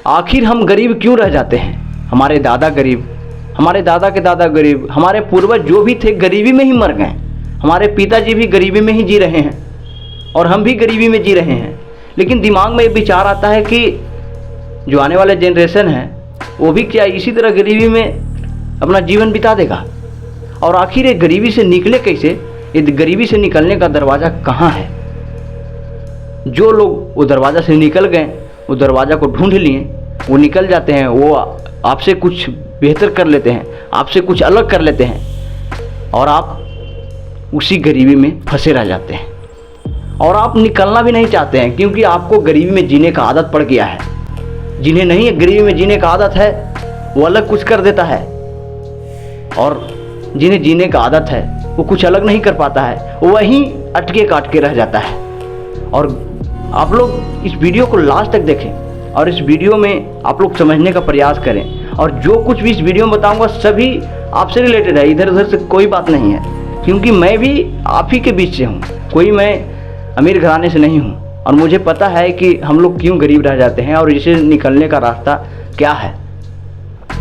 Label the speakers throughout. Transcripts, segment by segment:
Speaker 1: आखिर हम गरीब क्यों रह जाते हैं? हमारे दादा गरीब, हमारे दादा के दादा गरीब, हमारे पूर्वज जो भी थे गरीबी में ही मर गए। हमारे पिताजी भी गरीबी में ही जी रहे हैं और हम भी गरीबी में जी रहे हैं। लेकिन दिमाग में ये विचार आता है कि जो आने वाले जनरेशन है वो भी क्या इसी तरह गरीबी में अपना जीवन बिता देगा? और आखिर ये गरीबी से निकले कैसे? ये गरीबी से निकलने का दरवाज़ा कहाँ है? जो लोग वो दरवाज़ा से निकल गए, वो दरवाज़ा को ढूंढ लिए, वो निकल जाते हैं, वो आपसे कुछ बेहतर कर लेते हैं, आपसे कुछ अलग कर लेते हैं और आप उसी गरीबी में फंसे रह जाते हैं और आप निकलना भी नहीं चाहते हैं, क्योंकि आपको गरीबी में जीने का आदत पड़ गया है। जिन्हें नहीं गरीबी में जीने का आदत है वो अलग कुछ कर देता है, और जिन्हें जीने का आदत है वो कुछ अलग नहीं कर पाता है, वो वहीं अटके काट के रह जाता है। और आप लोग इस वीडियो को लास्ट तक देखें और इस वीडियो में आप लोग समझने का प्रयास करें, और जो कुछ भी इस वीडियो में बताऊंगा सभी आपसे रिलेटेड है, इधर उधर से कोई बात नहीं है, क्योंकि मैं भी आप ही के बीच से हूँ, कोई मैं अमीर घराने से नहीं हूँ। और मुझे पता है कि हम लोग क्यों गरीब रह जाते हैं और इसे निकलने का रास्ता क्या है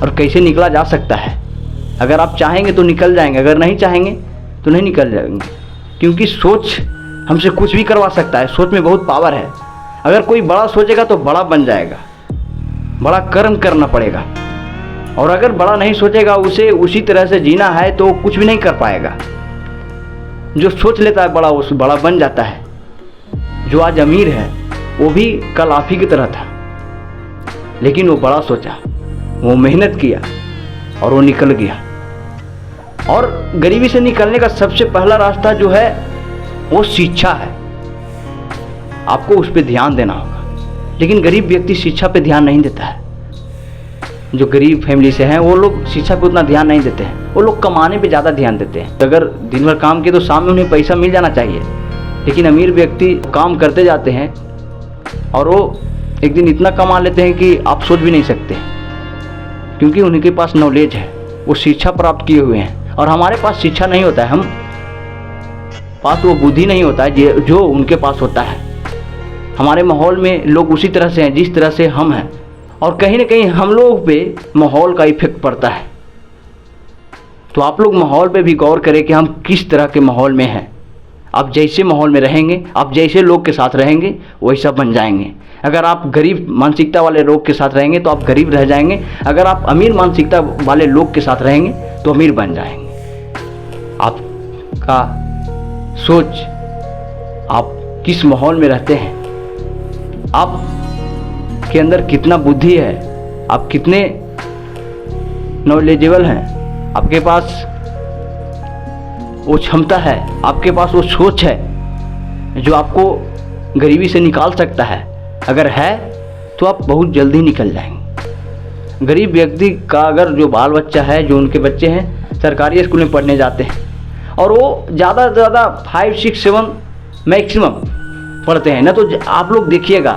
Speaker 1: और कैसे निकला जा सकता है। अगर आप चाहेंगे तो निकल जाएंगे, अगर नहीं चाहेंगे तो नहीं निकल जाएंगे, क्योंकि सोच हमसे कुछ भी करवा सकता है। सोच में बहुत पावर है। अगर कोई बड़ा सोचेगा तो बड़ा बन जाएगा, बड़ा कर्म करना पड़ेगा, और अगर बड़ा नहीं सोचेगा, उसे उसी तरह से जीना है तो कुछ भी नहीं कर पाएगा। जो सोच लेता है बड़ा, वो बड़ा बन जाता है। जो आज अमीर है वो भी कल आप ही की तरह था, लेकिन वो बड़ा सोचा, वो मेहनत किया और वो निकल गया। और गरीबी से निकलने का सबसे पहला रास्ता जो है वो शिक्षा है। आपको उस पर ध्यान देना होगा, लेकिन गरीब व्यक्ति शिक्षा पे ध्यान नहीं देता है। जो गरीब फैमिली से हैं वो लोग शिक्षा पे उतना ध्यान नहीं देते हैं, वो लोग कमाने पे ज़्यादा ध्यान देते हैं। अगर दिन भर काम किए तो शाम में उन्हें पैसा मिल जाना चाहिए, लेकिन अमीर व्यक्ति काम करते जाते हैं और वो एक दिन इतना कमा लेते हैं कि आप सोच भी नहीं सकते, क्योंकि उनके पास नॉलेज है, वो शिक्षा प्राप्त किए हुए हैं। और हमारे पास शिक्षा नहीं होता है, हम पास वो बुद्धि नहीं होता है जो उनके पास होता है। हमारे माहौल में लोग उसी तरह से हैं जिस तरह से हम हैं, और कहीं ना कहीं हम लोग पे माहौल का इफेक्ट पड़ता है। तो आप लोग माहौल पे भी गौर करें कि हम किस तरह के माहौल में हैं। आप जैसे माहौल में रहेंगे, आप जैसे लोग के साथ रहेंगे, वैसा बन जाएंगे। अगर आप गरीब मानसिकता वाले लोग के साथ रहेंगे तो आप गरीब रह जाएंगे, अगर आप अमीर मानसिकता वाले लोग के साथ रहेंगे तो अमीर बन जाएंगे। आपका सोच, आप किस माहौल में रहते हैं, आप के अंदर कितना बुद्धि है, आप कितने नॉलेजेबल हैं, आपके पास वो क्षमता है, आपके पास वो सोच है जो आपको गरीबी से निकाल सकता है। अगर है तो आप बहुत जल्दी निकल जाएंगे। गरीब व्यक्ति का अगर जो बाल बच्चा है, जो उनके बच्चे हैं सरकारी स्कूल में पढ़ने जाते हैं और वो ज़्यादा से ज़्यादा 5, 6, 7 मैक्सिमम पढ़ते हैं ना, तो आप लोग देखिएगा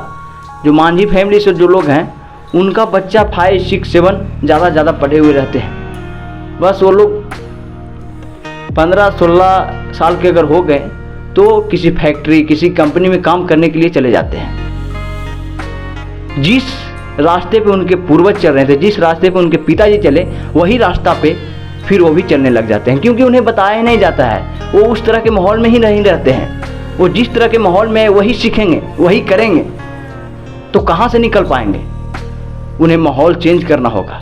Speaker 1: जो मांझी फैमिली से जो लोग हैं उनका बच्चा 5, 6, 7 ज़्यादा पढ़े हुए रहते हैं। बस वो लोग 15-16 साल के अगर हो गए तो किसी फैक्ट्री, किसी कंपनी में काम करने के लिए चले जाते हैं। जिस रास्ते पे उनके पूर्वज चल रहे थे, जिस रास्ते पे उनके पिताजी चले, वही रास्ता पे फिर वो भी चलने लग जाते हैं, क्योंकि उन्हें बताया ही नहीं जाता है। वो उस तरह के माहौल में ही नहीं रहते हैं। वो जिस तरह के माहौल में वही सीखेंगे, वही करेंगे, तो कहाँ से निकल पाएंगे? उन्हें माहौल चेंज करना होगा।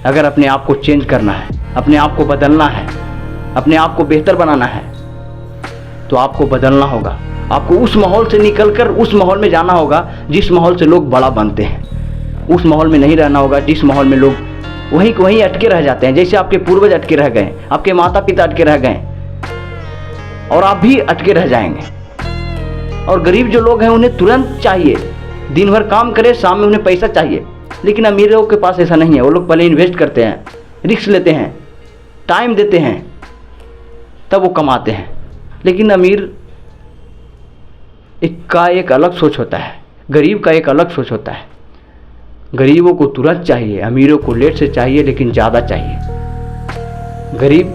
Speaker 1: अगर अपने आप को चेंज करना है, अपने आप को बदलना है, अपने आप को बेहतर बनाना है, तो आपको बदलना होगा। आपको उस माहौल से निकलकर उस माहौल में जाना होगा जिस माहौल से लोग बड़ा बनते हैं। उस माहौल में नहीं रहना होगा जिस माहौल में लोग वहीं अटके रह जाते हैं, जैसे आपके पूर्वज अटके रह गए, आपके माता पिता अटके रह गए, और आप भी अटके रह जाएंगे। और गरीब जो लोग हैं उन्हें तुरंत चाहिए, दिन भर काम करे, शाम में उन्हें पैसा चाहिए। लेकिन अमीर लोग के पास ऐसा नहीं है। वो लोग पहले इन्वेस्ट करते हैं, रिस्क लेते हैं, टाइम देते हैं, तब वो कमाते हैं। लेकिन अमीर का एक अलग सोच होता है, गरीब का एक अलग सोच होता है। गरीबों को तुरंत चाहिए, अमीरों को लेट से चाहिए, लेकिन ज़्यादा चाहिए। गरीब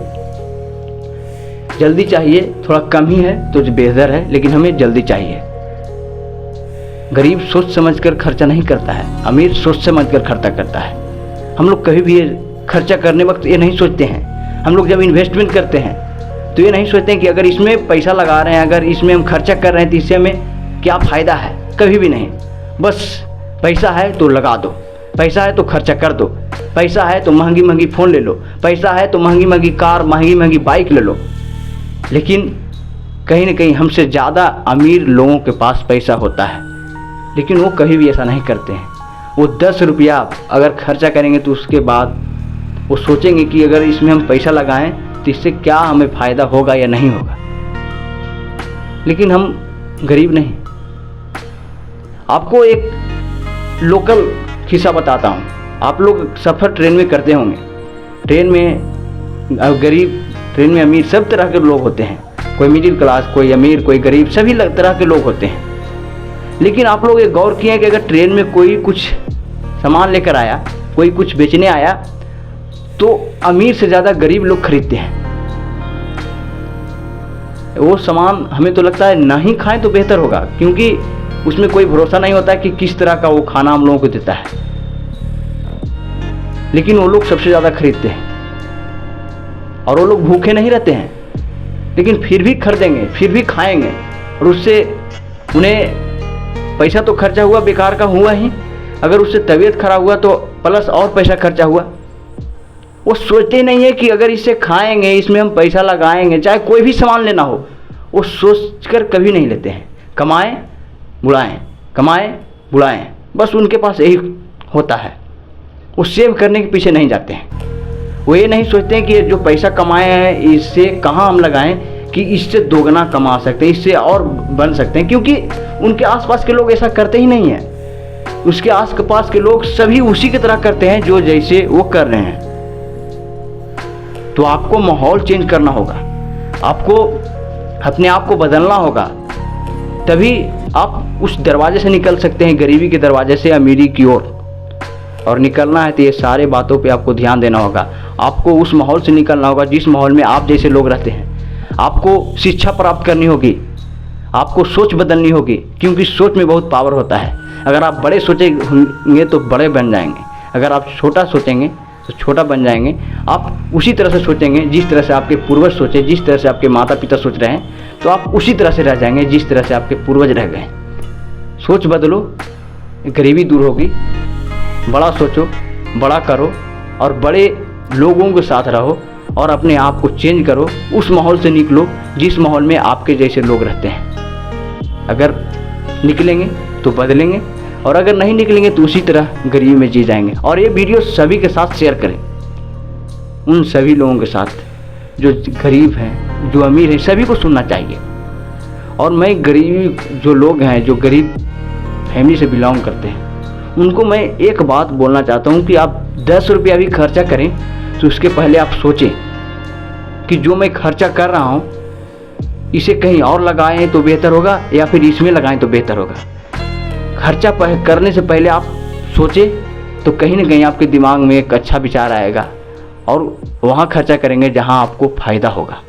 Speaker 1: जल्दी चाहिए, थोड़ा कम ही है तो बेहतर है, लेकिन हमें जल्दी चाहिए। गरीब सोच समझकर खर्चा नहीं करता है, अमीर सोच समझकर खर्चा करता है। हम लोग कभी भी खर्चा करने वक्त ये नहीं सोचते हैं, हम लोग जब इन्वेस्टमेंट करते हैं तो ये नहीं सोचते हैं कि अगर इसमें पैसा लगा रहे हैं, अगर इसमें हम खर्चा कर रहे हैं तो इससे हमें क्या फ़ायदा है, कभी भी नहीं। बस पैसा है तो लगा दो, पैसा है तो खर्चा कर दो, पैसा है तो महंगी महंगी फ़ोन ले लो, पैसा है तो महंगी महंगी कार, महंगी महंगी बाइक ले लो। लेकिन कहीं ना कहीं हमसे ज़्यादा अमीर लोगों के पास पैसा होता है, लेकिन वो कभी भी ऐसा नहीं करते हैं। वो 10 रुपया अगर खर्चा करेंगे तो उसके बाद वो सोचेंगे कि अगर इसमें हम पैसा लगाएं तो इससे क्या हमें फ़ायदा होगा या नहीं होगा। लेकिन हम गरीब नहीं। आपको एक लोकल किस्सा बताता हूँ। आप लोग सफ़र ट्रेन में करते होंगे। ट्रेन में गरीब, ट्रेन में अमीर, सब तरह के लोग होते हैं। कोई मिडिल क्लास, कोई अमीर, कोई गरीब, सभी तरह के लोग होते हैं। लेकिन आप लोग ये गौर किए कि अगर ट्रेन में कोई कुछ सामान लेकर आया, कोई कुछ बेचने आया, तो अमीर से ज़्यादा गरीब लोग खरीदते हैं। वो सामान हमें तो लगता है ना ही खाएं तो बेहतर होगा, क्योंकि उसमें कोई भरोसा नहीं होता कि किस तरह का वो खाना हम लोगों को देता है। लेकिन वो लोग सबसे ज़्यादा खरीदते हैं और वो लोग भूखे नहीं रहते हैं, लेकिन फिर भी खरीदेंगे, फिर भी खाएंगे, और उससे उन्हें पैसा तो खर्चा हुआ, बेकार का हुआ ही। अगर उससे तबीयत खराब हुआ तो प्लस और पैसा खर्चा हुआ। वो सोचते नहीं है कि अगर इसे खाएंगे, इसमें हम पैसा लगाएंगे, चाहे कोई भी सामान लेना हो, वो सोचकर कभी नहीं लेते हैं। कमाएं बुलाएं, कमाएं बुलाएं, बस उनके पास यही होता है। वो सेव करने के पीछे नहीं जाते हैं। वो ये नहीं सोचते हैं कि जो पैसा कमाए हैं इससे कहाँ हम लगाएं कि इससे दोगुना कमा सकते हैं, इससे और बन सकते हैं, क्योंकि उनके आसपास के लोग ऐसा करते ही नहीं हैं। उसके आसपास के लोग सभी उसी की तरह करते हैं जो जैसे वो कर रहे हैं। तो आपको माहौल चेंज करना होगा, आपको अपने आप को बदलना होगा, तभी आप उस दरवाजे से निकल सकते हैं, गरीबी के दरवाजे से अमीरी की ओर। और निकलना है तो ये सारे बातों पे आपको ध्यान देना होगा। आपको उस माहौल से निकलना होगा जिस माहौल में आप जैसे लोग रहते हैं। आपको शिक्षा प्राप्त करनी होगी, आपको सोच बदलनी होगी, क्योंकि सोच में बहुत पावर होता है। अगर आप बड़े सोचेंगे तो बड़े बन जाएंगे, अगर आप छोटा सोचेंगे तो छोटा बन जाएंगे। आप उसी तरह से सोचेंगे जिस तरह से आपके पूर्वज सोचे, जिस तरह से आपके माता पिता सोच रहे हैं, तो आप उसी तरह से रह जाएंगे जिस तरह से आपके पूर्वज रह गए। सोच बदलो, गरीबी दूर होगी। बड़ा सोचो, बड़ा करो, और बड़े लोगों के साथ रहो, और अपने आप को चेंज करो। उस माहौल से निकलो जिस माहौल में आपके जैसे लोग रहते हैं। अगर निकलेंगे तो बदलेंगे, और अगर नहीं निकलेंगे तो उसी तरह गरीबी में जी जाएंगे। और ये वीडियो सभी के साथ शेयर करें, उन सभी लोगों के साथ जो गरीब हैं, जो अमीर हैं, सभी को सुनना चाहिए। और मैं गरीबी जो लोग हैं, जो गरीब फैमिली से बिलोंग करते हैं, उनको मैं एक बात बोलना चाहता हूँ कि आप 10 रुपया भी खर्चा करें तो उसके पहले आप सोचें कि जो मैं खर्चा कर रहा हूँ इसे कहीं और लगाएं तो बेहतर होगा, या फिर इसमें लगाएं तो बेहतर होगा। खर्चा करने से पहले आप सोचें, तो कहीं ना कहीं आपके दिमाग में एक अच्छा विचार आएगा, और वहाँ खर्चा करेंगे जहाँ आपको फ़ायदा होगा।